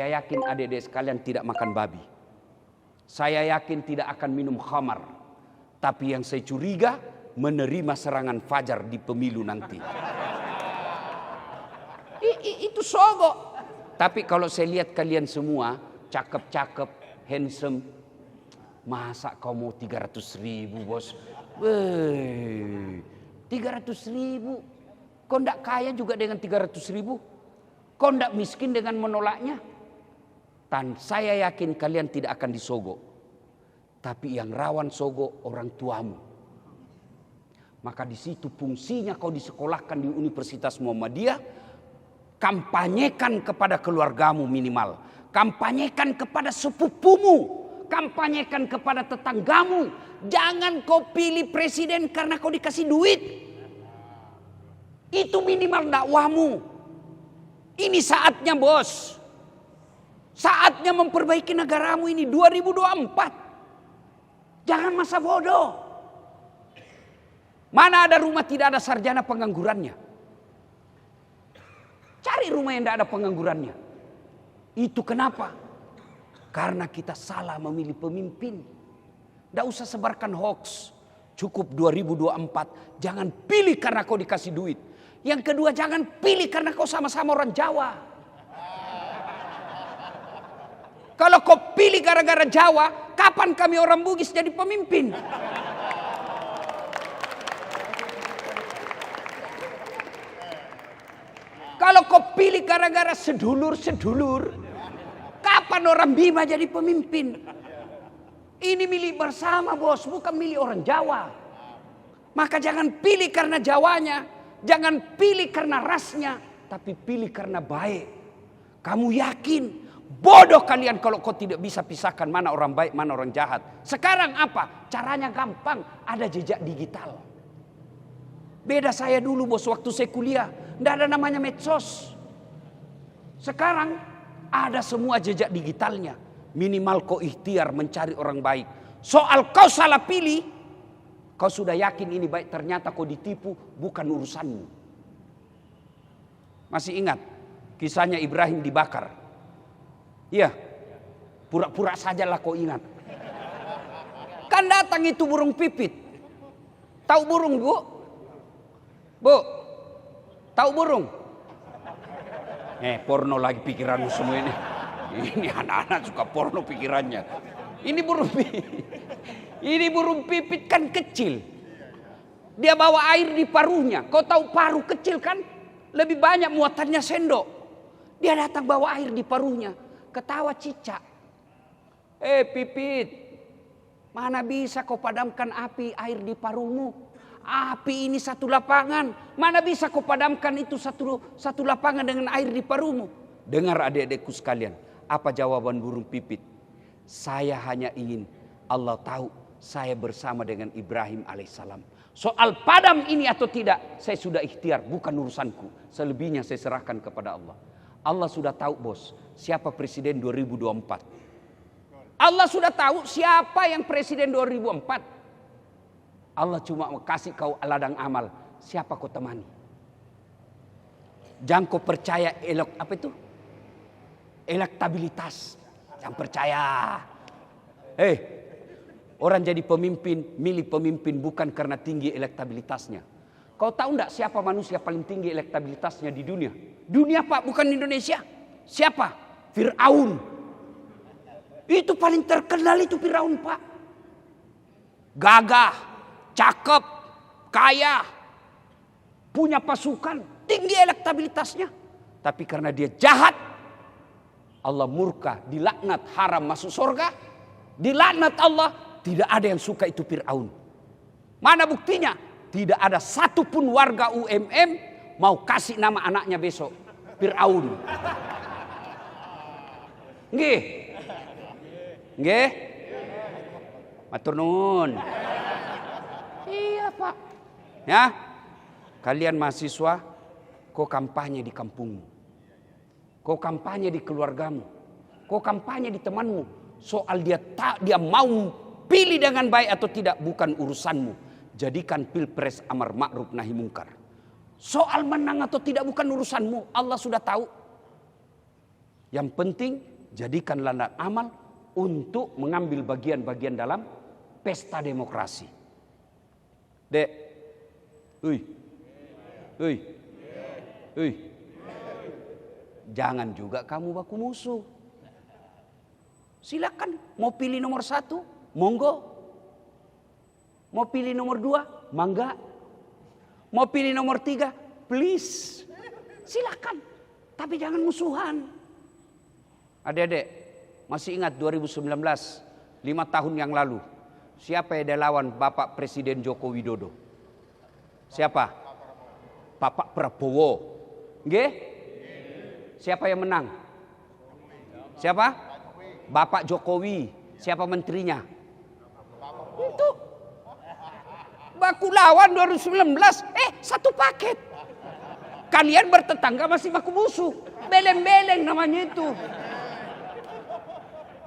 Saya yakin adik-adik sekalian tidak makan babi. Saya yakin tidak akan minum khamar. Tapi yang saya curiga menerima serangan fajar di pemilu nanti. Itu sogok. Tapi kalau saya lihat kalian semua cakep-cakep, handsome. Masa kau mau 300.000 bos? 300.000. Kau ndak kaya juga dengan 300.000? Kau ndak miskin dengan menolaknya? Dan saya yakin kalian tidak akan disogok. Tapi yang rawan sogok orang tuamu. Maka di situ fungsinya kau disekolahkan di Universitas Muhammadiyah. Kampanyekan kepada keluargamu minimal. Kampanyekan kepada sepupumu. Kampanyekan kepada tetanggamu. Jangan kau pilih presiden karena kau dikasih duit. Itu minimal dakwahmu. Ini saatnya bos. Saatnya memperbaiki negaramu ini 2024. Jangan masa bodoh. Mana ada rumah tidak ada sarjana penganggurannya? Cari rumah yang tidak ada penganggurannya. Itu kenapa? Karena kita salah memilih pemimpin. Tidak usah sebarkan hoax. Cukup 2024. Jangan pilih karena kau dikasih duit. Yang kedua, jangan pilih karena kau sama-sama orang Jawa. Kalau kau pilih gara-gara Jawa, kapan kami orang Bugis jadi pemimpin? Kalau kau pilih gara-gara sedulur-sedulur, kapan orang Bima jadi pemimpin? Ini milik bersama bos, bukan milik orang Jawa. Maka jangan pilih karena Jawanya, jangan pilih karena rasnya, tapi pilih karena baik. Kamu yakin? Bodoh kalian kalau kau tidak bisa pisahkan mana orang baik, mana orang jahat. Sekarang apa? Caranya gampang, ada jejak digital. Beda saya dulu bos, waktu saya kuliah, tidak ada namanya medsos. Sekarang ada semua jejak digitalnya. Minimal kau ikhtiar mencari orang baik. Soal kau salah pilih, kau sudah yakin ini baik, ternyata kau ditipu, bukan urusanmu. Masih ingat kisahnya Ibrahim dibakar? Iya, pura-pura sajalah kau ingat. Kan datang itu burung pipit. Tahu burung bu? Bu, tahu burung? Porno lagi pikiranmu semua ini. Ini anak-anak suka porno pikirannya. Ini burung pipit. Ini burung pipit kan kecil. Dia bawa air di paruhnya. Kau tahu paruh kecil kan? Lebih banyak muatannya sendok. Dia datang bawa air di paruhnya. Ketawa cicak. Pipit. Mana bisa kau padamkan api air di paruhmu? Api ini satu lapangan. Mana bisa kau padamkan itu satu lapangan dengan air di paruhmu? Dengar adik-adikku sekalian. Apa jawaban burung pipit? Saya hanya ingin Allah tahu saya bersama dengan Ibrahim alaihissalam. Soal padam ini atau tidak, saya sudah ikhtiar, bukan urusanku. Selebihnya saya serahkan kepada Allah. Allah sudah tahu bos, siapa presiden 2024. Allah sudah tahu siapa yang presiden 2024. Allah cuma kasih kau ladang amal, siapa kau temani. Jangan kau percaya elektabilitas. Jangan percaya. Orang jadi pemimpin, milih pemimpin bukan karena tinggi elektabilitasnya. Kau tahu enggak siapa manusia paling tinggi elektabilitasnya di dunia? Dunia pak, bukan Indonesia. Siapa? Fir'aun. Itu paling terkenal itu Fir'aun pak. Gagah, cakep, kaya, punya pasukan, tinggi elektabilitasnya. Tapi karena dia jahat, Allah murka, dilaknat, haram masuk surga. Dilaknat Allah, tidak ada yang suka itu Fir'aun. Mana buktinya? Tidak ada satupun warga UMM mau kasih nama anaknya besok Fir'aun. Nggih. Nggih. Matur nuwun. Iya, Pak. Ya. Kalian mahasiswa, kau kampanye di kampungmu. Kau kampanye di keluargamu. Kau kampanye di temanmu. Soal dia mau pilih dengan baik atau tidak bukan urusanmu. Jadikan pilpres amar ma'ruf nahi mungkar. Soal menang atau tidak bukan urusanmu. Allah sudah tahu. Yang penting jadikan ladang amal untuk mengambil bagian-bagian dalam pesta demokrasi. Dek, jangan juga kamu baku musuh. Silakan, mau pilih nomor 1, monggo. Mau pilih nomor 2, mangga. Mau pilih nomor 3, please. Silakan, tapi jangan musuhan. Adik-adik, masih ingat 2019, 5 tahun yang lalu, siapa yang ada lawan Bapak Presiden Joko Widodo? Siapa? Bapak Prabowo. Nggih? Siapa yang menang? Siapa? Bapak Jokowi. Siapa menterinya? Itu baku lawan 2019, satu paket. Kalian bertetangga masih baku musuh. Beleng-beleng namanya itu.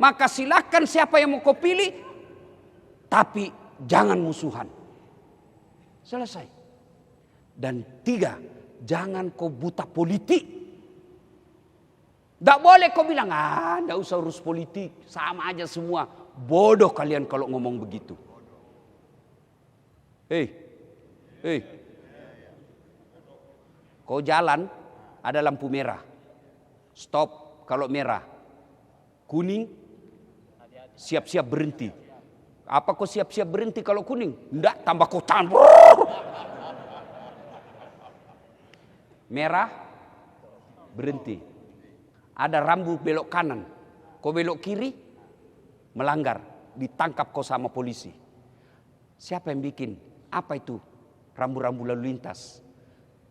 Maka silakan siapa yang mau kau pilih, tapi jangan musuhan. Selesai. Dan 3, jangan kau buta politik. Tidak boleh kau bilang, tidak usah urus politik, sama aja semua. Bodoh kalian kalau ngomong begitu. Kau jalan, ada lampu merah. Stop kalau merah. Kuning, siap-siap berhenti. Apa kau siap-siap berhenti kalau kuning? Enggak, tambah kau tahan. Merah, berhenti. Ada rambu belok kanan. Kau belok kiri, melanggar. Ditangkap kau sama polisi. Siapa yang bikin? Apa itu? Rambu-rambu lalu lintas.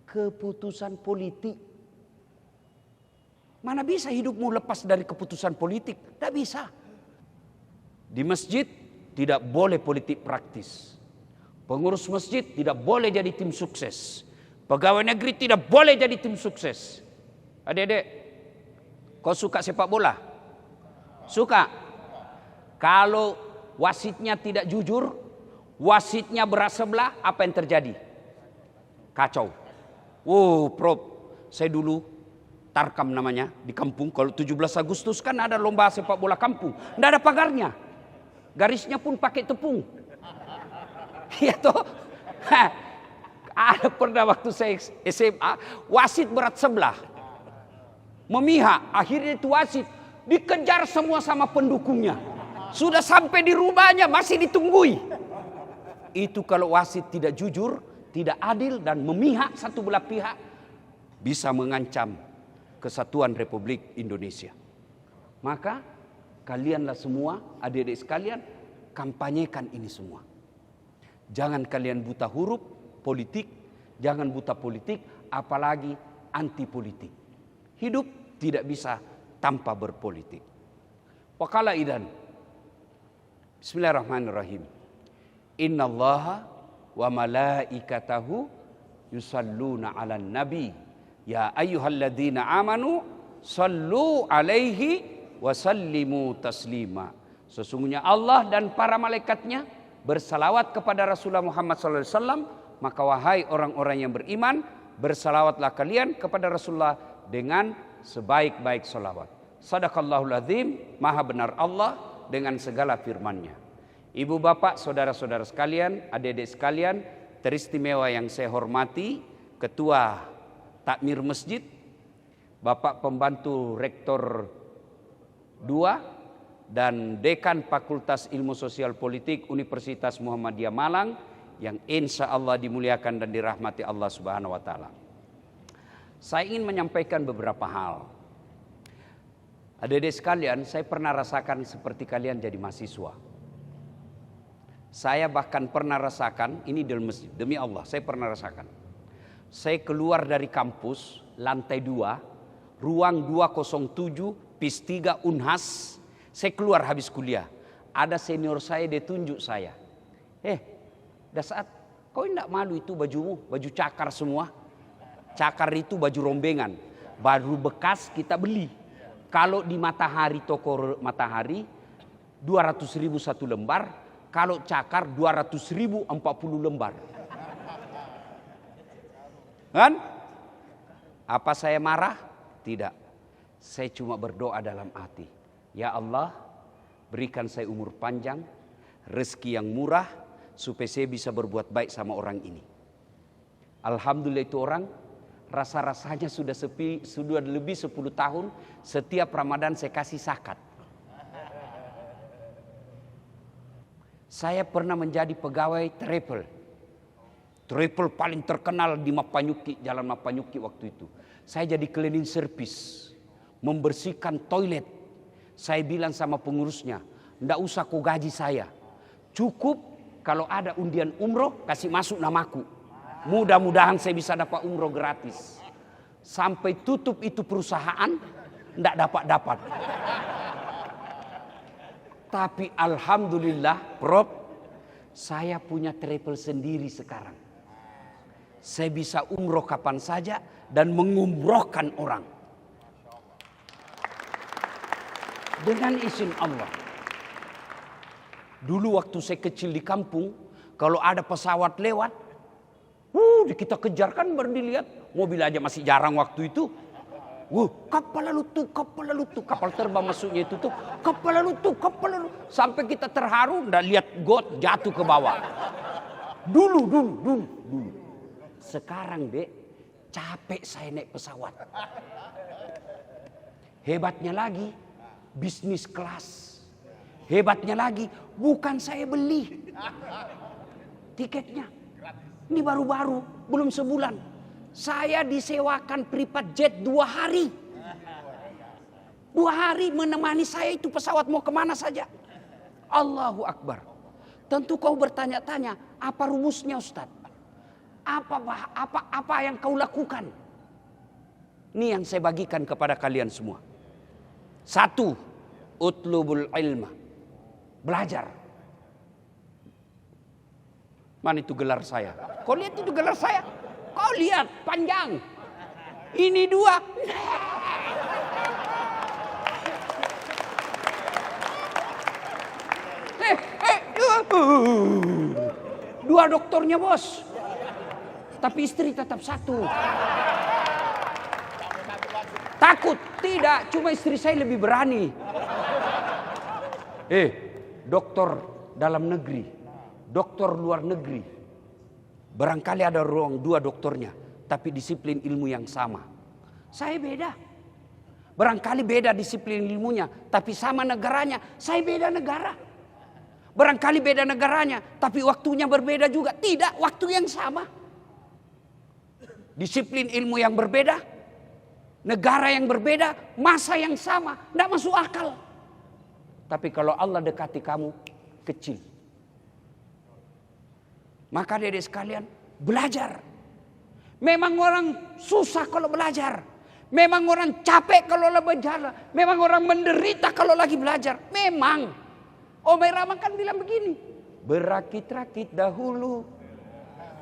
Keputusan politik. Mana bisa hidupmu lepas dari keputusan politik? Tidak bisa. Di masjid tidak boleh politik praktis. Pengurus masjid tidak boleh jadi tim sukses. Pegawai negeri tidak boleh jadi tim sukses. Adik-adik, kau suka sepak bola? Suka? Kalau wasitnya tidak jujur, wasitnya berat sebelah, apa yang terjadi? Kacau. Prof, saya dulu Tarkam namanya di kampung. Kalau 17 Agustus kan ada lomba sepak bola kampung. Tidak ada pagarnya. Garisnya pun pakai tepung. Iya toh? Ada pernah waktu saya SMA, wasit berat sebelah. Memihak, akhirnya itu wasit dikejar semua sama pendukungnya. Sudah sampai di rumahnya masih ditunggui. Itu kalau wasit tidak jujur, tidak adil dan memihak satu belah pihak, bisa mengancam kesatuan Republik Indonesia. Maka kalianlah semua, adik-adik sekalian, kampanyekan ini semua. Jangan kalian buta huruf politik, jangan buta politik, apalagi anti politik. Hidup tidak bisa tanpa berpolitik. Waqala idan. Bismillahirrahmanirrahim. Innallaha wa malaikatahu yusalluna 'alan nabi. Ya ayyuhalladzina amanu sallu 'alaihi wa sallimu taslima. Sesungguhnya Allah dan para malaikatnya bersalawat kepada Rasulullah Muhammad SAW. Maka wahai orang-orang yang beriman, bersalawatlah kalian kepada Rasulullah dengan sebaik-baik salawat. Sadaqallahul azim, maha benar Allah dengan segala firman-Nya. Ibu bapak, saudara-saudara sekalian, adik-adik sekalian, teristimewa yang saya hormati, Ketua Takmir Masjid, Bapak Pembantu Rektor 2 dan Dekan Fakultas Ilmu Sosial Politik Universitas Muhammadiyah Malang yang insya Allah dimuliakan dan dirahmati Allah Subhanahu wa Ta'ala. Saya ingin menyampaikan beberapa hal. Adik-adik sekalian, saya pernah rasakan seperti kalian jadi mahasiswa. Saya bahkan pernah rasakan, ini dalam masjid, demi Allah, saya pernah rasakan. Saya keluar dari kampus, lantai 2, ruang 207, PIS 3 Unhas. Saya keluar habis kuliah. Ada senior saya, dia tunjuk saya. Dah saat, kau tidak malu itu bajumu, baju cakar semua. Cakar itu baju rombengan. Baru bekas kita beli. Kalau di Matahari, toko Matahari, 200.000 satu lembar. Kalau cakar 200.000 40 lembar. Kan? Apa saya marah? Tidak. Saya cuma berdoa dalam hati. Ya Allah, berikan saya umur panjang, rezeki yang murah, supaya saya bisa berbuat baik sama orang ini. Alhamdulillah itu orang, rasa-rasanya sudah lebih 10 tahun, setiap Ramadan saya kasih zakat. Saya pernah menjadi pegawai travel. Travel paling terkenal di Mapanyuki, Jalan Mapanyuki waktu itu. Saya jadi cleaning service, membersihkan toilet. Saya bilang sama pengurusnya, ndak usah kau gaji saya. Cukup kalau ada undian umroh, kasih masuk namaku. Mudah-mudahan saya bisa dapat umroh gratis. Sampai tutup itu perusahaan, ndak dapat. Tapi alhamdulillah, Prof, saya punya travel sendiri sekarang. Saya bisa umroh kapan saja dan mengumrohkan orang. Dengan izin Allah. Dulu waktu saya kecil di kampung, kalau ada pesawat lewat, kita kejar kan baru dilihat. Mobil aja masih jarang waktu itu. Kapal lalu tuh, kapal terbang masuknya itu tuh, kapal lalu tuh. Sampai kita terharu, udah lihat got jatuh ke bawah. Dulu. Sekarang dek, capek saya naik pesawat. Hebatnya lagi, bisnis kelas. Hebatnya lagi, bukan saya beli tiketnya. Ini baru-baru, belum sebulan. Saya disewakan privat jet 2 hari. 2 hari menemani saya itu pesawat mau kemana saja. Allahu Akbar. Tentu kau bertanya-tanya, apa rumusnya Ustaz? Apa yang kau lakukan? Ini yang saya bagikan kepada kalian semua. 1, utlubul ilma. Belajar. Mana itu gelar saya? Kau lihat itu gelar saya? Kau lihat panjang. Ini 2. Dua doktornya bos. Tapi istri tetap 1. Takut? Tidak, cuma istri saya lebih berani. Dokter dalam negeri, dokter luar negeri. Barangkali ada ruang 2 dokternya, tapi disiplin ilmu yang sama. Saya beda. Barangkali beda disiplin ilmunya, tapi sama negaranya. Saya beda negara. Barangkali beda negaranya, tapi waktunya berbeda juga. Tidak, waktu yang sama. Disiplin ilmu yang berbeda, negara yang berbeda, masa yang sama. Tidak masuk akal. Tapi kalau Allah dekati kamu, kecil. Maka adik sekalian, belajar. Memang orang susah kalau belajar. Memang orang capek kalau belajar. Memang orang menderita kalau lagi belajar. Memang. Omai Rama kan bilang begini. Berakit-rakit dahulu,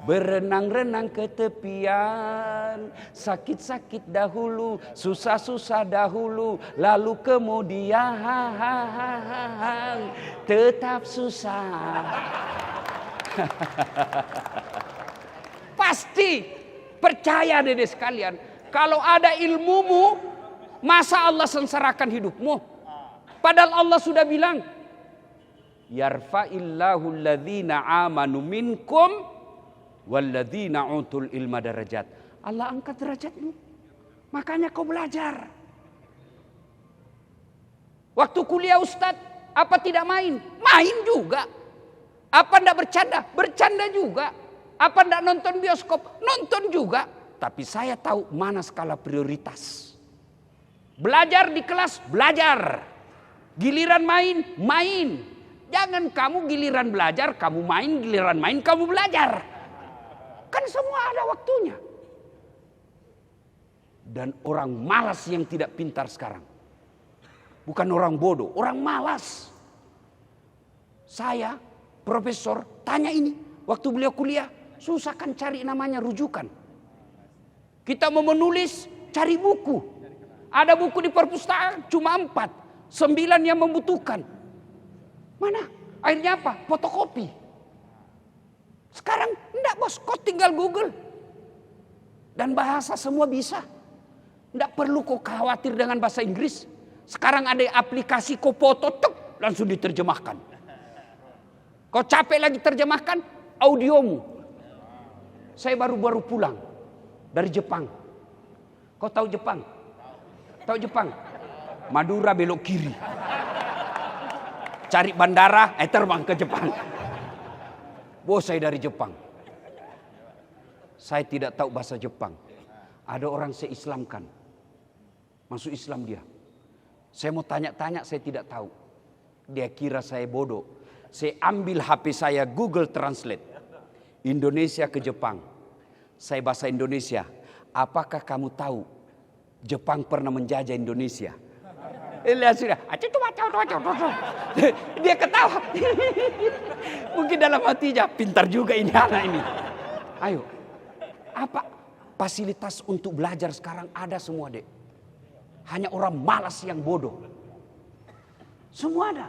berenang-renang ke tepian, sakit-sakit dahulu, susah-susah dahulu, lalu kemudian tetap susah. Pasti percaya deh sekalian, kalau ada ilmumu, masa Allah sengsarakan hidupmu? Padahal Allah sudah bilang, yarfa'illahu alladhina amanu minkum walladzina utul ilma darajat. Allah angkat derajatmu. Makanya kau belajar. Waktu kuliah Ustadz, apa tidak main? Main juga. Apa tidak bercanda? Bercanda juga. Apa tidak nonton bioskop? Nonton juga. Tapi saya tahu mana skala prioritas. Belajar di kelas, belajar. Giliran main, main. Jangan kamu giliran belajar, kamu main, giliran main, kamu belajar. Kan semua ada waktunya. Dan orang malas yang tidak pintar sekarang. Bukan orang bodoh, orang malas. Saya, profesor, tanya ini. Waktu beliau kuliah, susah kan cari namanya rujukan. Kita mau menulis, cari buku. Ada buku di perpustakaan, cuma 4. 9 yang membutuhkan. Mana? Akhirnya apa? Fotokopi. Sekarang enggak bos, kau tinggal Google. Dan bahasa semua bisa. Enggak perlu kau khawatir dengan bahasa Inggris. Sekarang ada aplikasi kau foto, tek, langsung diterjemahkan. Kau capek lagi terjemahkan, audiomu. Saya baru-baru pulang dari Jepang. Kau tahu Jepang? Tahu Jepang? Madura belok kiri. Cari bandara, terbang ke Jepang. Bos saya dari Jepang. Saya tidak tahu bahasa Jepang. Ada orang saya Islamkan. Masuk Islam dia. Saya mau tanya-tanya, saya tidak tahu. Dia kira saya bodoh. Saya ambil HP saya, Google Translate. Indonesia ke Jepang. Saya bahasa Indonesia. Apakah kamu tahu Jepang pernah menjajah Indonesia? Lihat sudah. Dia ketawa. Mungkin dalam hatinya, pintar juga ini anak ini. Ayo. Apa fasilitas untuk belajar sekarang ada semua, Dek. Hanya orang malas yang bodoh. Semua ada.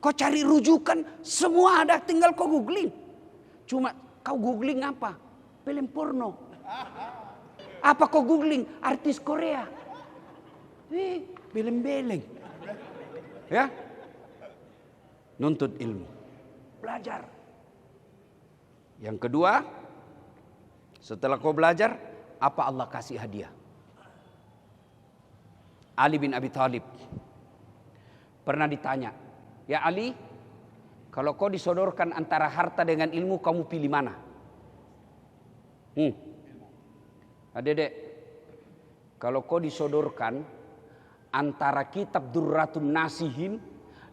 Kau cari rujukan, semua ada. Tinggal kau googling. Cuma kau googling apa? Film porno. Apa kau googling? Artis Korea. Beleng-beleng. Ya. Nuntut ilmu. Belajar. Yang kedua, setelah kau belajar, apa Allah kasih hadiah? Ali bin Abi Thalib pernah ditanya, ya Ali, kalau kau disodorkan antara harta dengan ilmu, kamu pilih mana? Adek, kalau kau disodorkan antara kitab Durratun Nasihin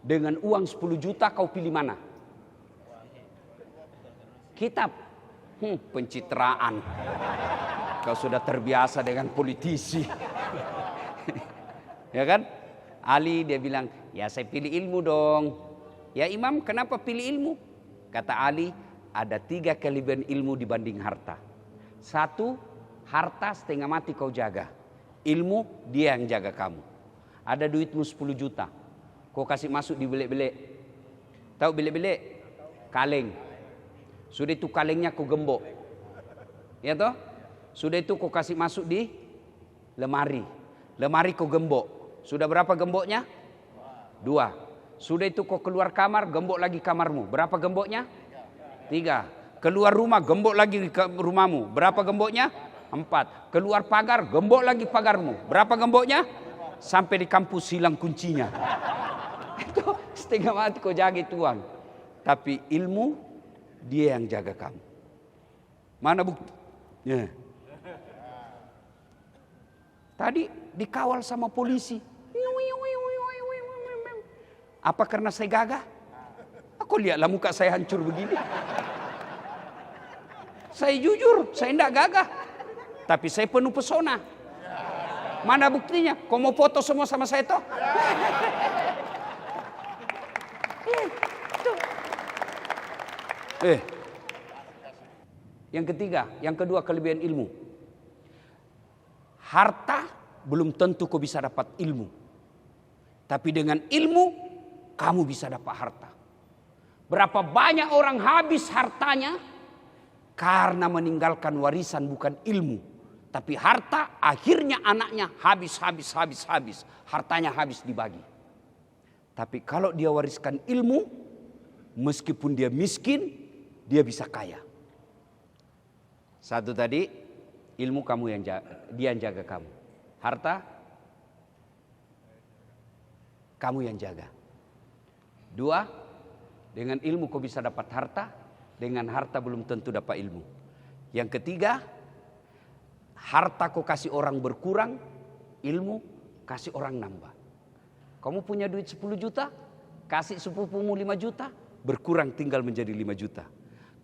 dengan uang 10 juta, kau pilih mana? Kitab. Pencitraan. Kau sudah terbiasa dengan politisi. Ya kan? Ali dia bilang, ya saya pilih ilmu dong. Ya Imam, kenapa pilih ilmu? Kata Ali, ada 3 kelebihan ilmu dibanding harta. 1, harta setengah mati kau jaga. Ilmu dia yang jaga kamu. Ada duitmu 10 juta. Kau kasih masuk di belik-belik. Tahu belik-belik? Kaleng. Sudah itu kalengnya kau gembok. Ya toh? Sudah itu kau kasih masuk di lemari. Lemari kau gembok. Sudah berapa gemboknya? 2. Sudah itu kau keluar kamar, gembok lagi kamarmu. Berapa gemboknya? 3. Keluar rumah, gembok lagi ke rumahmu. Berapa gemboknya? 4. Keluar pagar, gembok lagi pagarmu. Berapa gemboknya? Sampai di kampus hilang kuncinya. Itu setengah mati kau jaga tuan. Tapi ilmu, dia yang jaga kamu. Mana bukti? Ya. Tadi dikawal sama polisi. Apa karena saya gagah? Aku lihatlah muka saya hancur begini. Saya jujur, saya tidak gagah. Tapi saya penuh pesona. Mana buktinya? Kau mau foto semua sama saya toh? Yang ketiga, yang kedua kelebihan ilmu. Harta belum tentu kau bisa dapat ilmu. Tapi dengan ilmu kamu bisa dapat harta. Berapa banyak orang habis hartanya karena meninggalkan warisan bukan ilmu. Tapi harta akhirnya anaknya habis. Hartanya habis dibagi. Tapi kalau dia wariskan ilmu, meskipun dia miskin, dia bisa kaya. Satu tadi, ilmu kamu yang dia yang jaga kamu. Harta, kamu yang jaga. 2, dengan ilmu kau bisa dapat harta, dengan harta belum tentu dapat ilmu. Yang ketiga, harta kau kasih orang berkurang, ilmu kasih orang nambah. Kamu punya duit 10 juta, kasih sepupumu 5 juta, berkurang tinggal menjadi 5 juta.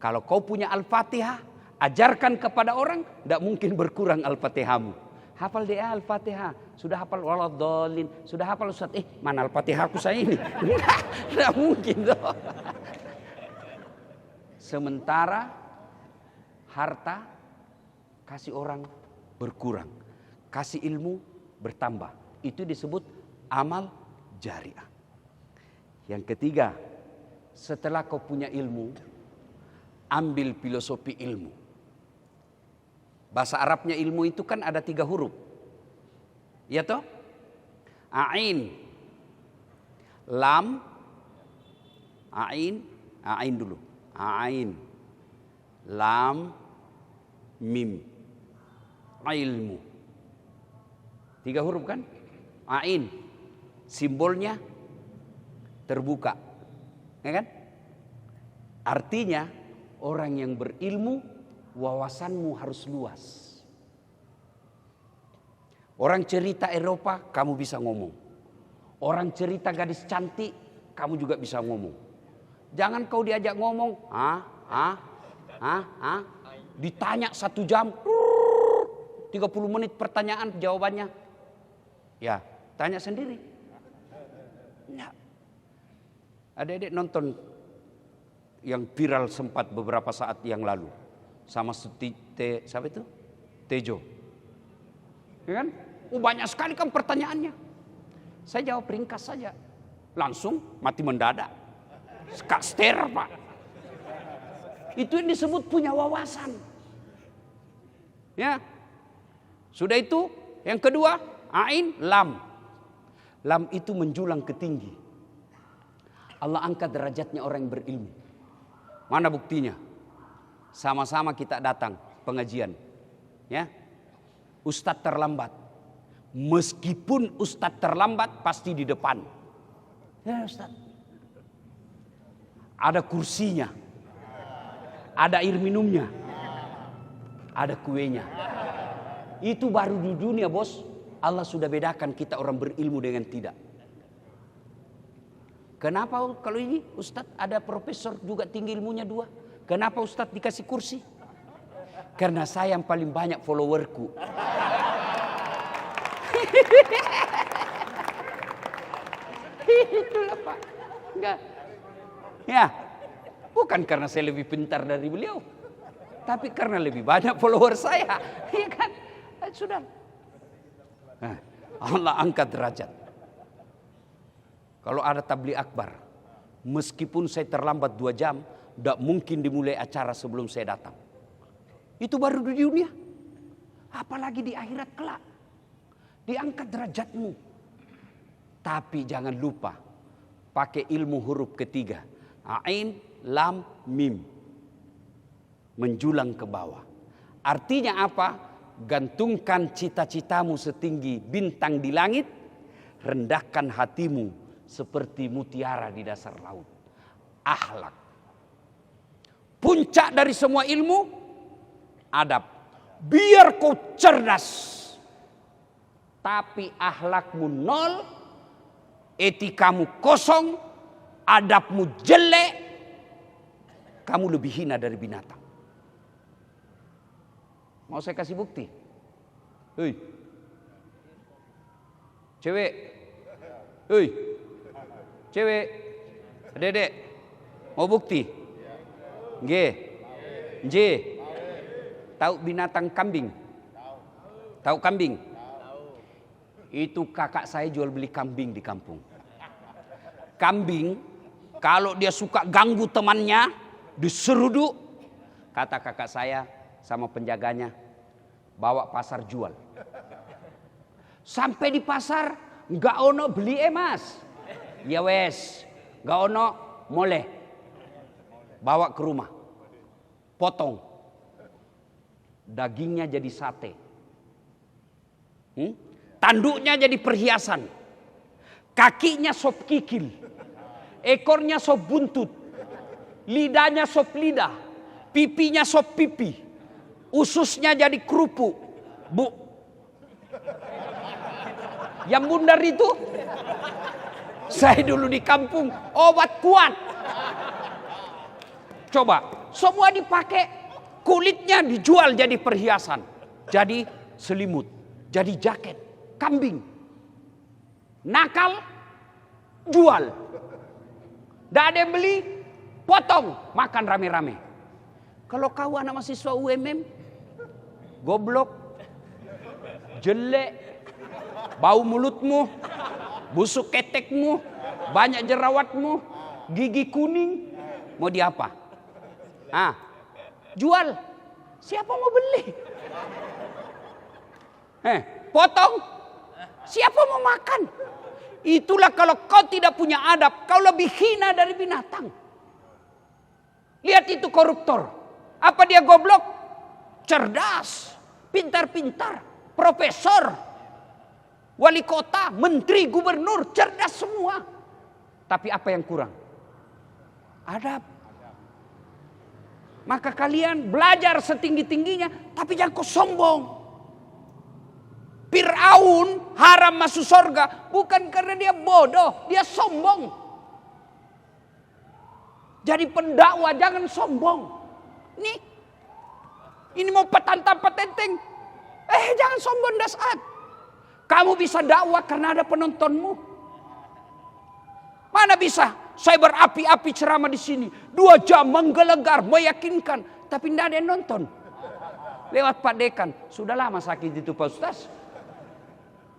Kalau kau punya Al-Fatihah, ajarkan kepada orang, tidak mungkin berkurang Al-Fatihahmu. Hafal dia Al-Fatihah, sudah hafal waladhdallin, sudah hafal Ustaz, mana Al-Fatihahku saya ini? Tidak mungkin toh. Sementara harta kasih orang berkurang, kasih ilmu bertambah. Itu disebut amal jariah. Yang ketiga, setelah kau punya ilmu, ambil filosofi ilmu. Bahasa Arabnya ilmu itu kan ada 3 huruf. Ya toh? Ain. Lam. Ain. Ain dulu. Ain. Lam. Mim. Ilmu. 3 huruf kan? Ain. Simbolnya terbuka. Ya kan? Artinya orang yang berilmu, wawasanmu harus luas. Orang cerita Eropa, kamu bisa ngomong. Orang cerita gadis cantik, kamu juga bisa ngomong. Jangan kau diajak ngomong, ditanya 1 jam, 30 menit pertanyaan jawabannya. Ya, tanya sendiri. Nah, adik-adik nonton yang viral sempat beberapa saat yang lalu sama siapa itu? Tejo. Ya kan? Banyak sekali kan pertanyaannya. Saya jawab ringkas saja. Langsung mati mendadak. Skakster, Pak. Itu yang disebut punya wawasan. Ya. Sudah itu, yang kedua, ain, lam. Lam itu menjulang ke tinggi. Allah angkat derajatnya orang yang berilmu. Mana buktinya? Sama-sama kita datang pengajian. Ya. Ustadz terlambat. Meskipun Ustadz terlambat pasti di depan. Ya Ustadz. Ada kursinya. Ada air minumnya. Ada kuenya. Itu baru di dunia, bos. Allah sudah bedakan kita orang berilmu dengan tidak. Kenapa kalau ini Ustadz ada profesor juga tinggi ilmunya 2. Kenapa Ustadz dikasih kursi? Karena saya yang paling banyak followerku. Itulah Pak. Enggak. Ya. Bukan karena saya lebih pintar dari beliau. Tapi karena lebih banyak follower saya. Iya kan? Sudah. Nah, Allah angkat derajat. Kalau ada tabligh akbar, meskipun saya terlambat 2 jam, tidak mungkin dimulai acara sebelum saya datang. Itu baru di dunia. Apalagi di akhirat kelak. Diangkat derajatmu. Tapi jangan lupa, pakai ilmu huruf ketiga. Ain, lam, mim. Menjulang ke bawah. Artinya apa? Gantungkan cita-citamu setinggi bintang di langit. Rendahkan hatimu seperti mutiara di dasar laut. Akhlak. Puncak dari semua ilmu, adab. Biar kau cerdas, tapi akhlakmu nol, etikamu kosong, adabmu jelek, kamu lebih hina dari binatang. Mau saya kasih bukti? Hei, cewek, hei, cewek, dedek, mau bukti? G, J, tahu binatang kambing? Tahu kambing? Itu kakak saya jual beli kambing di kampung. Kambing, kalau dia suka ganggu temannya, diseruduk, kata kakak saya sama penjaganya, bawa pasar jual. Sampai di pasar, nggak ono beli mas. Ya wes, nggak ono moleh. Bawa ke rumah, potong. Dagingnya jadi sate. Tanduknya jadi perhiasan. Kakinya sop kikil. Ekornya sop buntut. Lidahnya sop lidah. Pipinya sop pipi. Ususnya jadi kerupuk. Bu. Yang bundar itu, saya dulu di kampung obat kuat. Coba, semua dipakai, kulitnya dijual jadi perhiasan. Jadi selimut, jadi jaket, kambing. Nakal, jual. Tidak ada yang beli, potong, makan rame-rame. Kalau kau anak mahasiswa UMM, goblok, jelek, bau mulutmu, busuk ketekmu, banyak jerawatmu, gigi kuning, mau diapa? Jual. Siapa mau beli? Potong. Siapa mau makan? Itulah kalau kau tidak punya adab, kau lebih hina dari binatang. Lihat itu koruptor. Apa dia goblok? Cerdas, pintar-pintar, profesor, wali kota, menteri, gubernur, cerdas semua. Tapi apa yang kurang? Adab. Maka kalian belajar setinggi-tingginya, tapi jangan kau sombong. Fir'aun haram masuk surga bukan karena dia bodoh, dia sombong. Jadi pendakwah jangan sombong. Ini mau petantang petenteng. Jangan sombong dasar. Kamu bisa dakwah karena ada penontonmu. Mana bisa? Saya berapi-api ceramah di sini 2 jam menggelegar, meyakinkan, tapi tidak ada yang nonton. Lewat Pak Dekan, sudah lama sakit itu Pak Ustaz.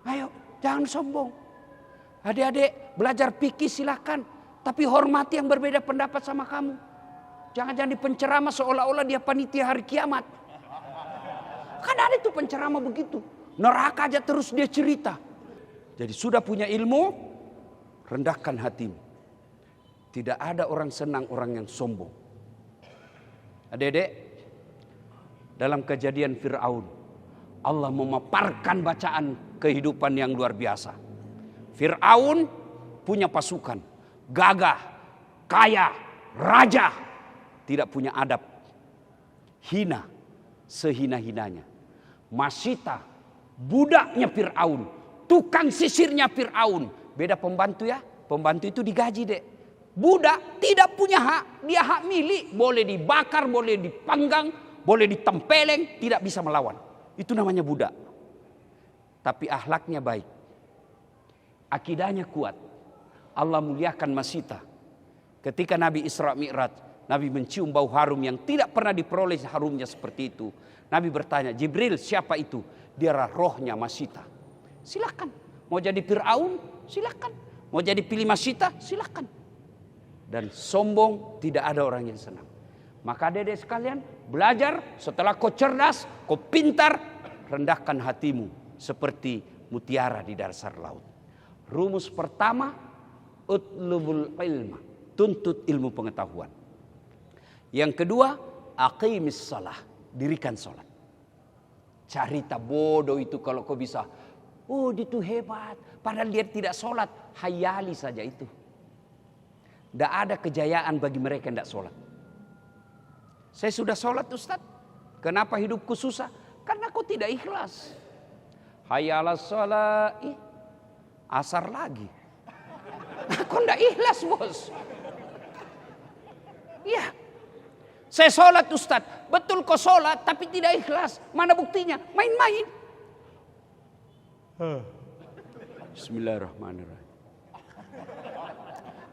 Ayo, jangan sombong. Adik-adik belajar fikih silakan, tapi hormati yang berbeda pendapat sama kamu. Jangan jadi penceramah seolah-olah dia panitia hari kiamat. Kan ada itu penceramah begitu. Neraka aja terus dia cerita. Jadi sudah punya ilmu, rendahkan hatimu. Tidak ada orang senang orang yang sombong. Adik-adik, dalam kejadian Fir'aun, Allah memaparkan bacaan kehidupan yang luar biasa. Fir'aun punya pasukan, gagah, kaya, raja, tidak punya adab, hina, sehina-hinanya. Masyita, budaknya Fir'aun, tukang sisirnya Fir'aun. Beda pembantu ya, pembantu itu digaji dek. Budak tidak punya hak, dia hak milik. Boleh dibakar, boleh dipanggang, boleh ditempeleng, tidak bisa melawan. Itu namanya budak. Tapi akhlaknya baik. Akidahnya kuat. Allah muliakan Masyita. Ketika Nabi Isra Mi'raj, Nabi mencium bau harum yang tidak pernah diperoleh harumnya seperti itu. Nabi bertanya, Jibril siapa itu? Dia rohnya Masyita. Silakan. Mau jadi Fir'aun? Silakan. Mau jadi pilih Masyita? Silakan. Dan sombong tidak ada orang yang senang. Maka adik-adik sekalian belajar setelah kau cerdas, kau pintar, rendahkan hatimu seperti mutiara di dasar laut. Rumus pertama, utlubul ilma, tuntut ilmu pengetahuan. Yang kedua, aqimis shalah, dirikan sholat. Carita bodoh itu kalau kau bisa, oh itu hebat, padahal dia tidak sholat, hayali saja itu. Tidak ada kejayaan bagi mereka yang tidak sholat. Saya sudah sholat Ustaz. Kenapa hidupku susah? Karena aku tidak ikhlas. Hayal sholat, asar lagi. Aku tidak ikhlas bos. Iya. Saya sholat Ustaz. Betul kau sholat tapi tidak ikhlas. Mana buktinya? Main-main. Bismillahirrahmanirrahim.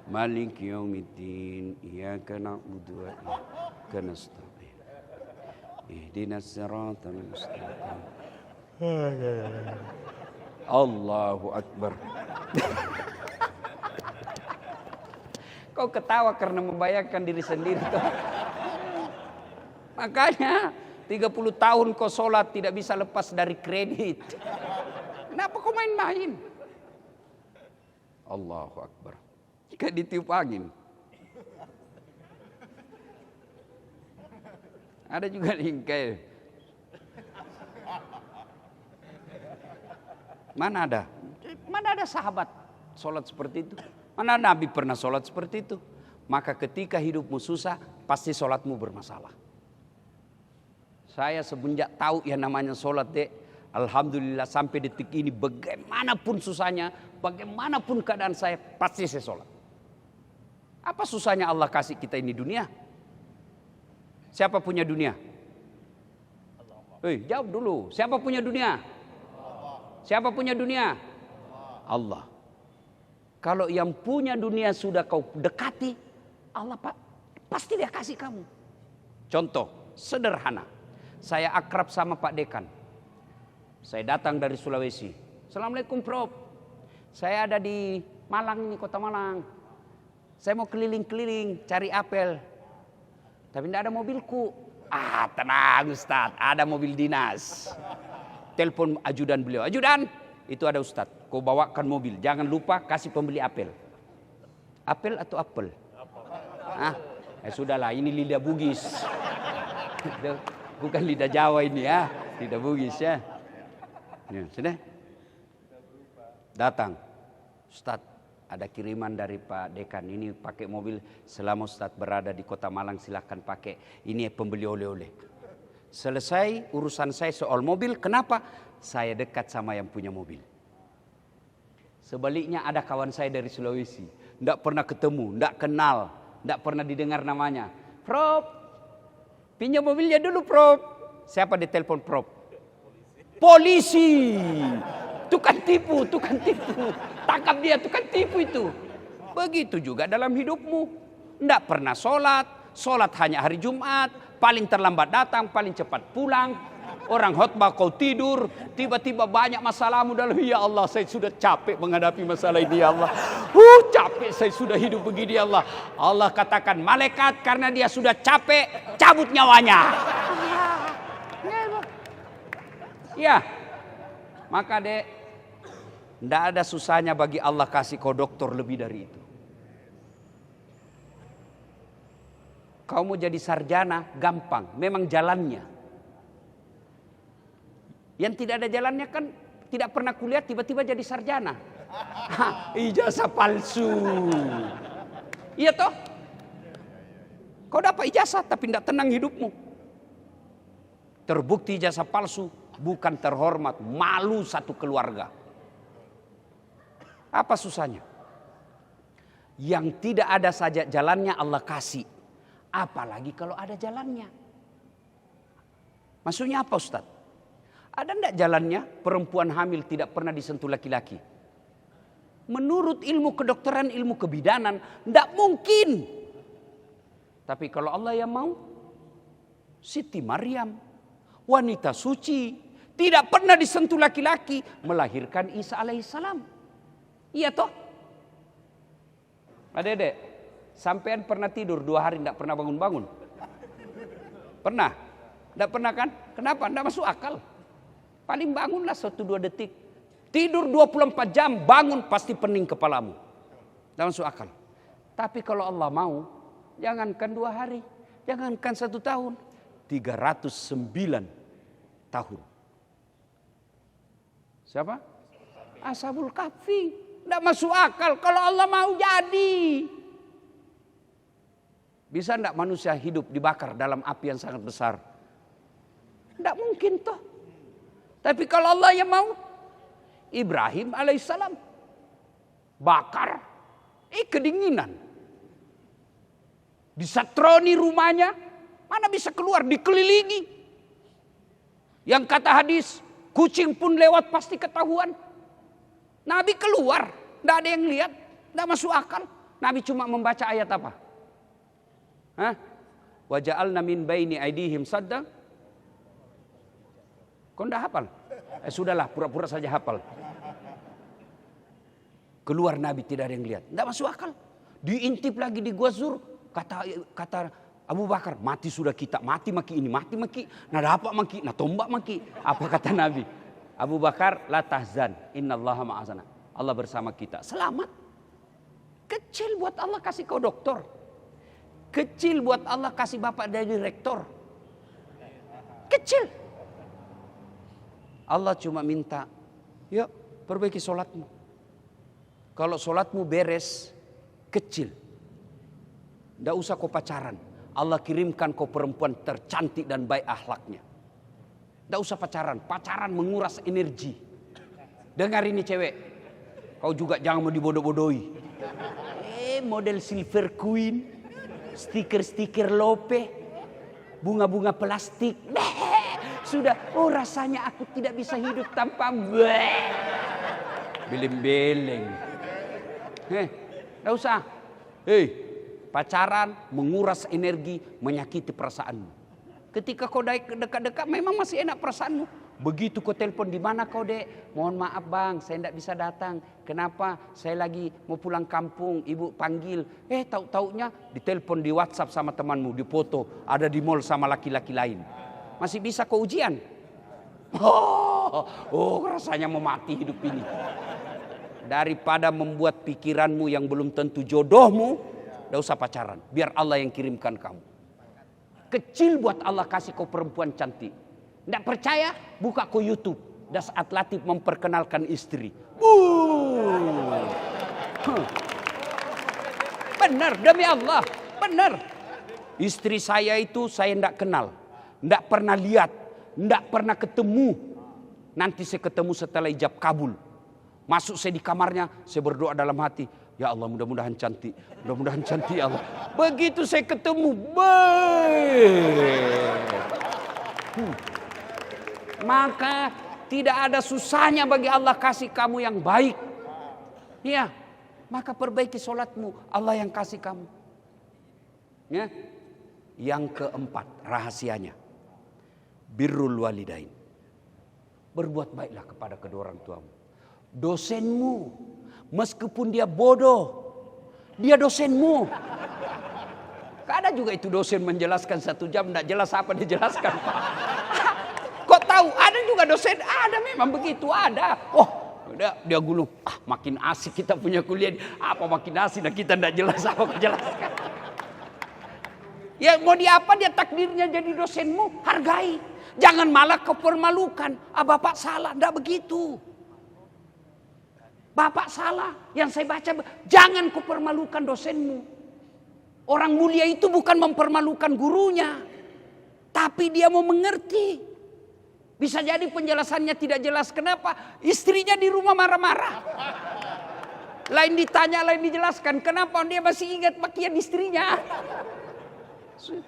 Malik yaumiddin, iyyaka na'budu wa iyyaka nasta'in. Ihdinas siratal mustaqim. Allahu akbar. Kau ketawa karena membayangkan diri sendiri tuh. Makanya 30 tahun kau sholat tidak bisa lepas dari kredit. Kenapa kau main-main? Allahu akbar. Jika ditiup angin. Ada juga lingkai. Mana ada? Mana ada sahabat sholat seperti itu? Mana Nabi pernah sholat seperti itu? Maka ketika hidupmu susah, pasti sholatmu bermasalah. Saya semenjak tahu yang namanya sholat dek, alhamdulillah sampai detik ini bagaimanapun susahnya, bagaimanapun keadaan saya, pasti saya sholat. Apa susahnya Allah kasih kita ini dunia? Siapa punya dunia? Jawab dulu. Siapa punya dunia? Siapa punya dunia? Allah. Kalau yang punya dunia sudah kau dekati, Allah pasti dia kasih kamu. Contoh sederhana. Saya akrab sama Pak Dekan. Saya datang dari Sulawesi. Assalamualaikum Prof. Saya ada di Malang nih, kota Malang. Saya mau keliling-keliling cari apel. Tapi tidak ada mobilku. Tenang Ustaz, ada mobil dinas. Telepon ajudan beliau. Ajudan, itu ada ustadz. Kau bawakan mobil, jangan lupa kasih pembeli apel. Apel atau apel? Sudahlah, ini lidah Bugis. Bukan lidah Jawa ini ya, lidah Bugis ya. Sudah. Datang, Ustadz, ada kiriman dari Pak Dekan. Ini pakai mobil, selama Ustadz berada di Kota Malang silahkan pakai. Ini pembeli oleh-oleh. Selesai urusan saya soal mobil. Kenapa? Saya dekat sama yang punya mobil. Sebaliknya ada kawan saya dari Sulawesi, tidak pernah ketemu, tidak kenal, tidak pernah didengar namanya. Prof, pinjam mobilnya dulu Prof. Siapa ditelepon Prof? Polisi. Tukang tipu, tukang tipu. Tangkap dia, tukang tipu itu. Begitu juga dalam hidupmu. Tidak pernah sholat hanya hari Jumat, paling terlambat datang, paling cepat pulang. Orang khotbah kau tidur, tiba-tiba banyak masalahmu dalam. Ya Allah, saya sudah capek menghadapi masalah ini ya Allah. Capek saya sudah hidup begini ya Allah. Allah katakan, malaikat karena dia sudah capek, cabut nyawanya. Ya, maka dek, tidak ada susahnya bagi Allah kasih kau dokter lebih dari itu. Kau mau jadi sarjana, gampang, memang jalannya. Yang tidak ada jalannya kan tidak pernah kuliah tiba-tiba jadi sarjana. Ijazah palsu. Iya toh? Kau dapat ijazah tapi tidak tenang hidupmu. Terbukti ijazah palsu, bukan terhormat, malu satu keluarga. Apa susahnya? Yang tidak ada saja jalannya Allah kasih. Apalagi kalau ada jalannya. Maksudnya apa Ustaz? Ada enggak jalannya perempuan hamil tidak pernah disentuh laki-laki? Menurut ilmu kedokteran, ilmu kebidanan, enggak mungkin. Tapi kalau Allah yang mau, Siti Maryam, wanita suci, tidak pernah disentuh laki-laki, melahirkan Isa alaihissalam. Iya toh? Adek-adek, sampean pernah tidur 2 hari enggak pernah bangun-bangun? Pernah? Enggak pernah kan? Kenapa? Enggak masuk akal. Paling bangunlah 1-2 detik. Tidur 24 jam, bangun pasti pening kepalamu. Tidak masuk akal. Tapi kalau Allah mau, jangankan 2 hari, jangankan 1 tahun, 309 tahun. Siapa? Ashabul Kahfi. Tidak masuk akal. Kalau Allah mau jadi. Bisa tidak manusia hidup dibakar dalam api yang sangat besar? Tidak mungkin toh. Tapi kalau Allah yang mau, Ibrahim alaihissalam bakar, kedinginan. Disatroni rumahnya, mana bisa keluar, dikelilingi. Yang kata hadis, kucing pun lewat pasti ketahuan. Nabi keluar, tidak ada yang lihat, tidak masuk akal. Nabi cuma membaca ayat apa? Wa ja'alna min baini aidihim sadda. Kau tidak hafal? Sudahlah, pura-pura saja hafal. Keluar Nabi tidak ada yang lihat. Tidak masuk akal. Diintip lagi di Gua Zur. Kata Abu Bakar, mati sudah kita. Mati maki ini, mati maki. Nah dapat maki, nah tombak maki. Apa kata Nabi? Abu Bakar, la tahzan. Innallaha ma'azana. Allah bersama kita. Selamat. Kecil buat Allah kasih kau doktor. Kecil buat Allah kasih bapak dari rektor. Kecil. Allah cuma minta, yuk perbaiki sholatmu. Kalau sholatmu beres, kecil. Tidak usah kau pacaran. Allah kirimkan kau perempuan tercantik dan baik akhlaknya. Tidak usah pacaran. Pacaran menguras energi. Dengar ini cewek. Kau juga jangan mau dibodoh-bodohi. Model silver queen. Stiker-stiker lope. Bunga-bunga plastik. Sudah, rasanya aku tidak bisa hidup tanpa beleng-beleng. Tidak usah. Pacaran menguras energi, menyakiti perasaanmu. Ketika kau dekat-dekat, memang masih enak perasaanmu. Begitu kau telepon, di mana kau dek? Mohon maaf bang, saya tidak bisa datang. Kenapa? Saya lagi mau pulang kampung, ibu panggil. Tahu-taunya ditelepon di WhatsApp sama temanmu, di foto, ada di mall sama laki-laki lain. Masih bisa kau ujian? Rasanya mau mati hidup ini. Daripada membuat pikiranmu yang belum tentu jodohmu, gak usah pacaran. Biar Allah yang kirimkan kamu. Kecil buat Allah kasih kau perempuan cantik. Nggak percaya? Buka ke YouTube. Das Atlatif memperkenalkan istri. Benar, demi Allah. Benar. Istri saya itu saya nggak kenal. Nggak pernah lihat. Nggak pernah ketemu. Nanti saya ketemu setelah ijab kabul. Masuk saya di kamarnya. Saya berdoa dalam hati. Ya Allah, mudah-mudahan cantik. Mudah-mudahan cantik ya Allah. Begitu saya ketemu. Maka tidak ada susahnya bagi Allah kasih kamu yang baik. Ya, maka perbaiki sholatmu. Allah yang kasih kamu. Ya. Yang keempat, rahasianya. Birrul walidain. Berbuat baiklah kepada kedua orang tuamu. Dosenmu, meskipun dia bodoh, dia dosenmu. Ada juga itu dosen menjelaskan 1 jam, tidak jelas apa dijelaskan. Kok tahu? Ada juga dosen, ada memang begitu, ada. Dia gulung, makin asik kita punya kuliah. Apa makin asik dan kita tidak jelas apa kejelaskan. Ya mau dia apa, dia takdirnya jadi dosenmu, hargai. Jangan malah kepermalukan. Bapak salah, tidak begitu. Bapak salah, yang saya baca, jangan kupermalukan dosenmu. Orang mulia itu bukan mempermalukan gurunya, tapi dia mau mengerti. Bisa jadi penjelasannya tidak jelas. Kenapa? Istrinya di rumah marah-marah. Lain ditanya, lain dijelaskan. Kenapa dia masih ingat makian istrinya?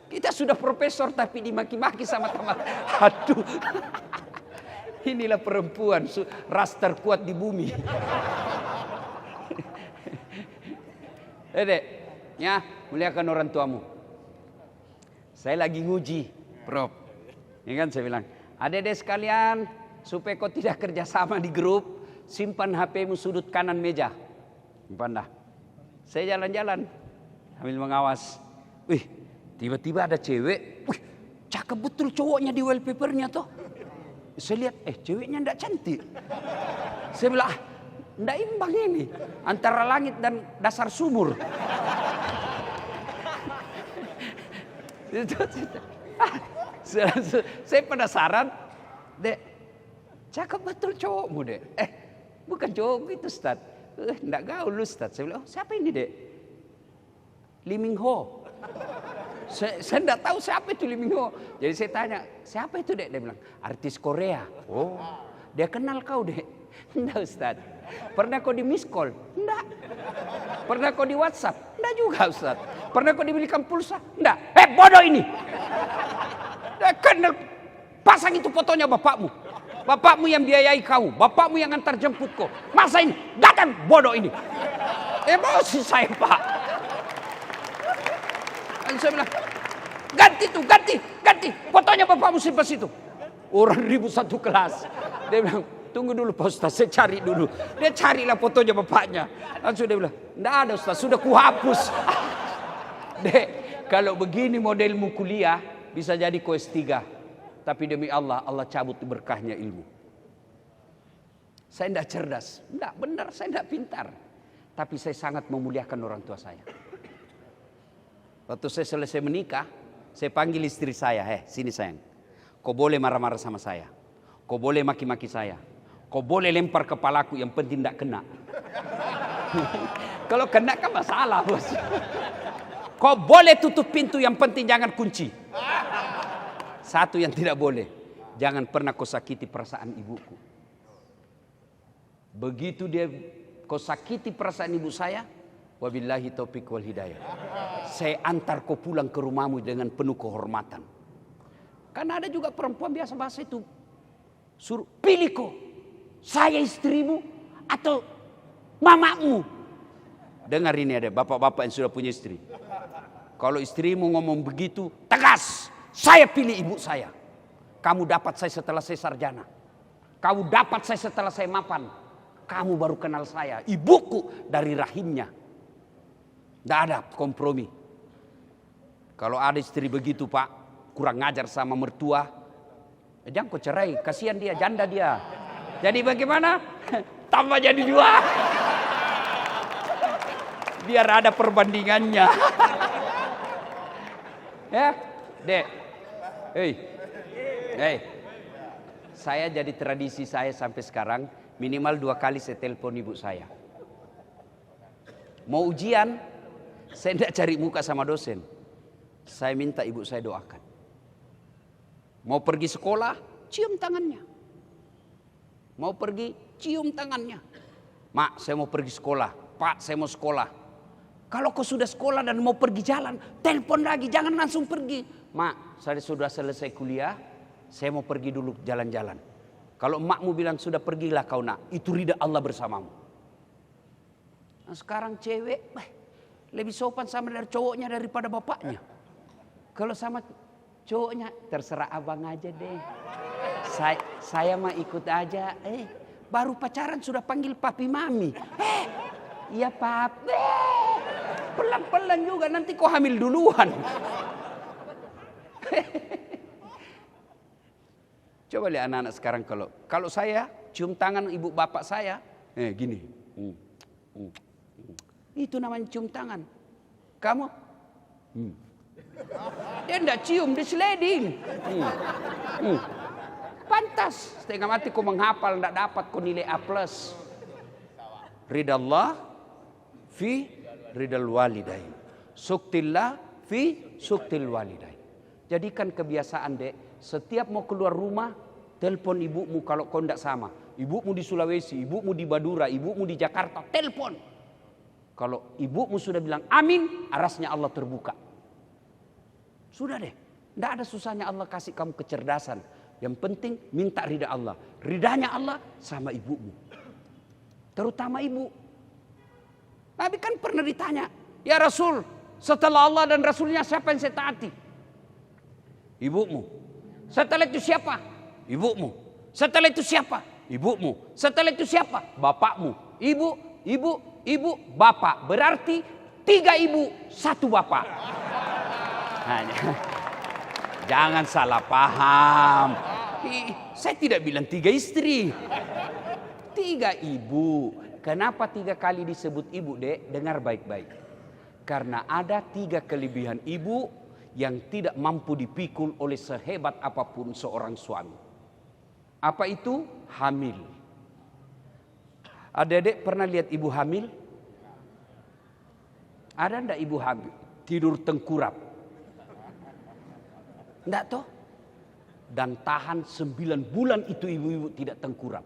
Kita sudah profesor tapi dimaki-maki sama teman. Aduh. Inilah perempuan ras terkuat di bumi. Dedek, ya, muliakan orang tuamu. Saya lagi nguji, Prof. Ini kan saya bilang, adik-adik sekalian, supaya kau tidak kerjasama di grup, simpan HP-mu sudut kanan meja. Simpan dah. Saya jalan-jalan sambil mengawas. Wih, tiba-tiba ada cewek. Wih, cakep betul cowoknya di wallpapernya tuh. Saya lihat, ceweknya enggak cantik. Saya bilang, enggak imbang ini. Antara langit dan dasar sumur. Saya penasaran. Dek, cakep betul cowokmu, Dek. Bukan cowok itu, Ustaz. Enggak gaul, Ustaz. Saya bilang, siapa ini, Dek? Lee Min Ho. Saya enggak tahu siapa itu Lee Min Ho. Jadi saya tanya, siapa itu, Dek? Dia bilang, artis Korea. Oh, dia kenal kau, Dek? Enggak, Ustaz. Pernah kau di miss call? Enggak. Pernah kau di WhatsApp? Enggak juga, Ustaz. Pernah kau dibelikan pulsa? Enggak. Bodoh ini. Karena pasang itu fotonya bapakmu. Bapakmu yang biayai kau. Bapakmu yang antar jemput kau. Masa ini? Datang bodoh ini. Emosi saya, Pak. Saya bilang, ganti tuh, ganti. Fotonya bapakmu simpan situ. Orang ribut satu kelas. Dia bilang, tunggu dulu Pak Ustaz, saya cari dulu. Dia carilah fotonya bapaknya. Langsung dia bilang, enggak ada Ustaz, sudah kuhapus. Dek, kalau begini modelmu kuliah, bisa jadi kau S3. Tapi demi Allah, Allah cabut berkahnya ilmu. Saya tidak cerdas. Tidak benar, saya tidak pintar. Tapi saya sangat memuliakan orang tua saya. Waktu saya selesai menikah, saya panggil istri saya. Sini sayang. Kau boleh marah-marah sama saya. Kau boleh maki-maki saya. Kau boleh lempar kepalaku, yang penting tidak kena. Kalau kena kan masalah, bos. Kau boleh tutup pintu, yang penting jangan kunci. Satu yang tidak boleh, jangan pernah kau sakiti perasaan ibuku. Begitu dia kau sakiti perasaan ibu saya, wabillahi taufiq wal hidayah. Saya antar kau pulang ke rumahmu dengan penuh kehormatan. Karena ada juga perempuan biasa bahasa itu, suruh pilih kau, saya istrimu atau mamamu. Dengar ini, ada bapak-bapak yang sudah punya istri. Kalau istrimu ngomong begitu, tegas. Saya pilih ibu saya. Kamu dapat saya setelah saya sarjana. Kamu dapat saya setelah saya mapan. Kamu baru kenal saya. Ibuku dari rahimnya. Tidak ada kompromi. Kalau ada istri begitu, Pak, kurang ngajar sama mertua, Jangan kau cerai, kasihan dia, janda dia. Jadi bagaimana? Tambah jadi 2. Biar ada perbandingannya. Ya, Dek. Hei. Saya jadi tradisi saya sampai sekarang, minimal 2 kali saya telepon ibu saya. Mau ujian, saya tidak cari muka sama dosen. Saya minta ibu saya doakan. Mau pergi sekolah, cium tangannya. Mau pergi, cium tangannya. Mak, saya mau pergi sekolah. Pak, saya mau sekolah. Kalau kau sudah sekolah dan mau pergi jalan, telepon lagi, jangan langsung pergi. Mak, saya sudah selesai kuliah, saya mau pergi dulu jalan-jalan. Kalau emakmu bilang sudah pergilah kau nak, itu ridha Allah bersamamu. Nah, sekarang cewek lebih sopan sama dari cowoknya daripada bapaknya. Kalau sama cowoknya, terserah abang aja deh. Saya mah ikut aja. Baru pacaran sudah panggil papi mami. Iya papi. Pelan-pelan juga, nanti kau hamil duluan. Coba lihat anak-anak sekarang, kalau saya cium tangan ibu bapak saya, gini. Itu namanya cium tangan. Kamu? Dia tidak cium, dia sliding. Pantas, setengah mati kau menghafal, tidak dapat kau nilai A+. Ridha Allah fi ridal walidain. Suktillah fi suktil walidain. Jadikan kebiasaan, Dek, setiap mau keluar rumah, telepon ibumu kalau kau tidak sama. Ibumu di Sulawesi, ibumu di Madura, ibumu di Jakarta, telepon. Kalau ibumu sudah bilang amin, arasnya Allah terbuka. Sudah deh, tidak ada susahnya Allah kasih kamu kecerdasan. Yang penting minta ridha Allah. Ridhanya Allah sama ibumu. Terutama ibu. Nabi kan pernah ditanya, ya Rasul, setelah Allah dan Rasulnya siapa yang saya taati? Ibumu. Setelah itu siapa? Ibumu. Setelah itu siapa? Ibumu. Setelah itu siapa? Bapakmu. Ibu, bapak. Berarti 3 ibu, 1 bapak. Jangan salah paham. Saya tidak bilang 3 istri. 3 ibu. Kenapa 3 kali disebut ibu, Dek? Dengar baik-baik. Karena ada 3 kelebihan ibu yang tidak mampu dipikul oleh sehebat apapun seorang suami. Apa itu? Hamil. Adik-adik pernah lihat ibu hamil? Ada enggak ibu hamil? Tidur tengkurap. Enggak toh? Dan tahan 9 bulan itu ibu-ibu tidak tengkurap.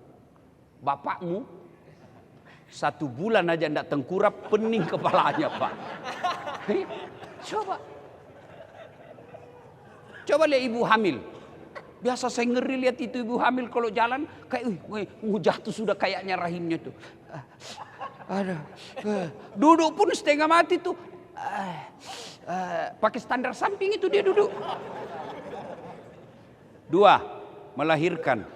Bapakmu 1 bulan aja enggak tengkurap, pening kepalanya, Pak. Coba lihat ibu hamil. Biasa saya ngeri lihat itu ibu hamil kalau jalan kayak jatuh sudah kayaknya rahimnya tuh. Duduk pun setengah mati tuh. Pakai standar samping itu dia duduk. 2, melahirkan.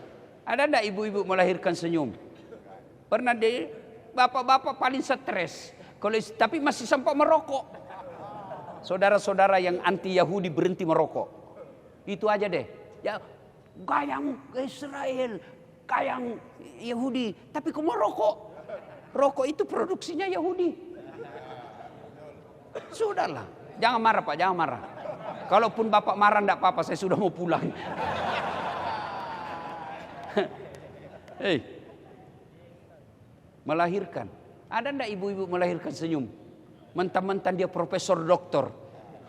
Ada enggak ibu-ibu melahirkan senyum? Pernah deh, bapak-bapak paling stres. Tapi masih sempat merokok. Saudara-saudara yang anti Yahudi berhenti merokok. Itu aja deh. Ya, gayang Israel, gayang Yahudi. Tapi kok merokok? Rokok itu produksinya Yahudi. Sudahlah. Jangan marah Pak, jangan marah. Kalaupun Bapak marah enggak apa-apa, saya sudah mau pulang. Melahirkan. Ada enggak ibu-ibu melahirkan senyum? Mentang-mentang dia profesor doktor.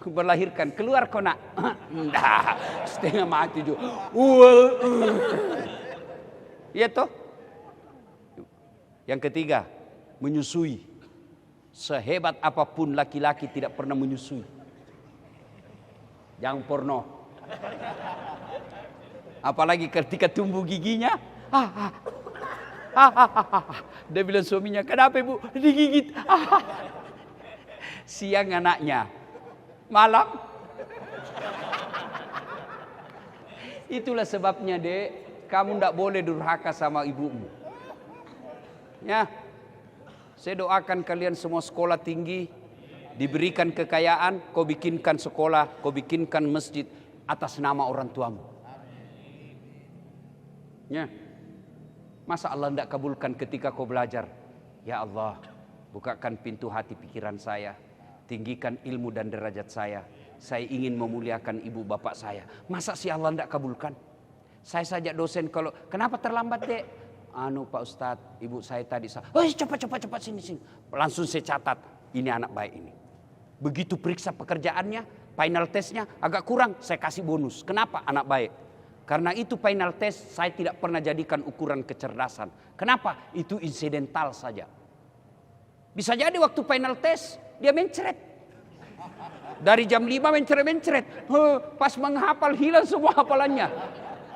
Melahirkan. Keluar kau nak? Enggak. Setengah mati juga. Iya toh? Yang ketiga, menyusui. Sehebat apapun laki-laki tidak pernah menyusui. Jangan porno. Apalagi ketika tumbuh giginya. Dia bilang suaminya, kenapa ibu digigit? Siang anaknya, malam. Itulah sebabnya Dek, kamu tidak boleh durhaka sama ibumu. Ya, saya doakan kalian semua sekolah tinggi, diberikan kekayaan, kau bikinkan sekolah, kau bikinkan masjid atas nama orang tuamu. Ya. Masa Allah tidak kabulkan ketika kau belajar? Ya Allah, bukakan pintu hati pikiran saya. Tinggikan ilmu dan derajat saya. Saya ingin memuliakan ibu bapak saya. Masa si Allah tidak kabulkan? Saya saja dosen kalau, kenapa terlambat dek? Pak Ustadz, ibu saya tadi, cepat sini. Langsung saya catat, ini anak baik ini. Begitu periksa pekerjaannya, final testnya agak kurang, saya kasih bonus. Kenapa? Anak baik. Karena itu final test saya tidak pernah jadikan ukuran kecerdasan. Kenapa? Itu insidental saja. Bisa jadi waktu final test dia mencret. Dari jam 5 mencret. Pas menghafal hilang semua hafalannya.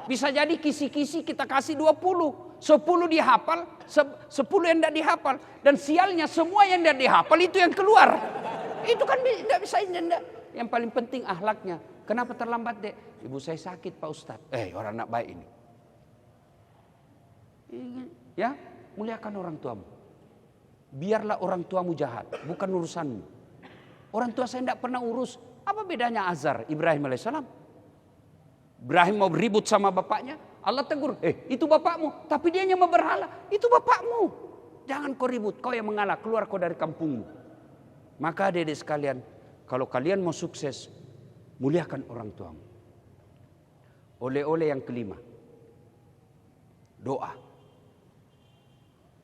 Bisa jadi kisi-kisi kita kasih 20. 10 dihafal, 10 yang tidak dihafal. Dan sialnya semua yang tidak dihafal itu yang keluar. Itu kan tidak bisa. Yang paling penting akhlaknya. Kenapa terlambat dek? Ibu saya sakit Pak Ustadz. Orang anak baik ini. Ya, muliakan orang tuamu. Biarlah orang tuamu jahat, bukan urusanmu. Orang tua saya tidak pernah urus. Apa bedanya Azar, Ibrahim alaihissalam? Ibrahim mau ribut sama bapaknya, Allah tegur, itu bapakmu. Tapi dia yang berhala, itu bapakmu. Jangan kau ribut, kau yang mengalah, keluar kau dari kampungmu. Maka adik-adik sekalian, kalau kalian mau sukses, muliakan orang tuamu. Oleh-oleh yang kelima, doa.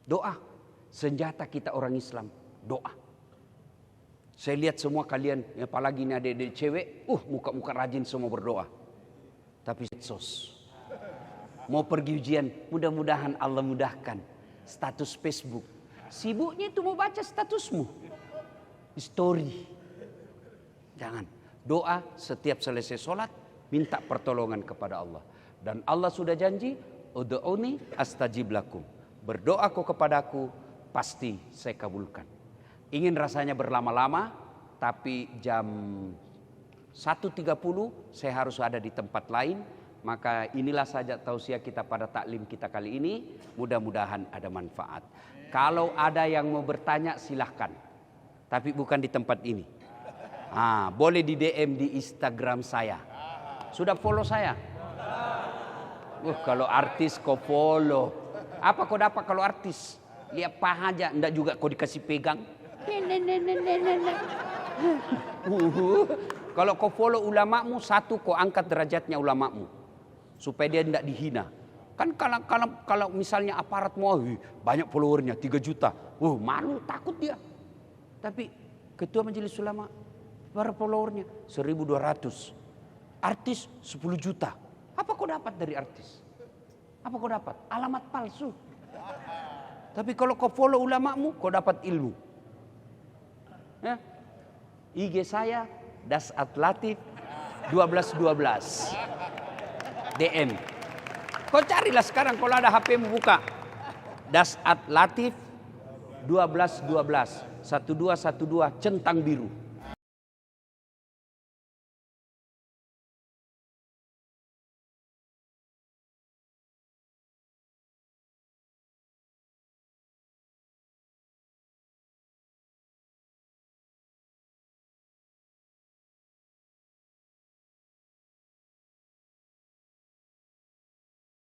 Doa, senjata kita orang Islam, doa. Saya lihat semua kalian, apalagi ini adik-adik cewek, muka-muka rajin semua berdoa. Tapi sos, mau pergi ujian, mudah-mudahan Allah mudahkan. Status Facebook, sibuknya itu mau baca statusmu, story. Jangan, doa setiap selesai sholat, minta pertolongan kepada Allah. Dan Allah sudah janji, ud'uni astajib lakum. Berdoa kau kepadaku, pasti saya kabulkan. Ingin rasanya berlama-lama, tapi jam 1.30 saya harus ada di tempat lain. Maka inilah saja tausiah kita pada taklim kita kali ini. Mudah-mudahan ada manfaat. Kalau ada yang mau bertanya silahkan. Tapi bukan di tempat ini. Boleh di DM di Instagram saya. Sudah follow saya? Kalau artis kau follow. Apa kau dapat kalau artis? Lihat paha aja, enggak juga kau dikasih pegang. Kalau kau follow ulamamu, satu kau angkat derajatnya ulamamu. Supaya dia tidak dihina. Kan kalau misalnya aparat mau banyak followernya 3 juta. Malu, takut dia. Tapi ketua majelis ulama, berapa followernya? 1.200. Artis 10 juta. Apa kau dapat dari artis? Apa kau dapat? Alamat palsu. Tapi kalau kau follow ulamamu, kau dapat ilmu. Ya? IG saya @latif 1212 DM. Kau carilah sekarang kalau ada HP-mu buka. @latif 1212 1212 centang biru.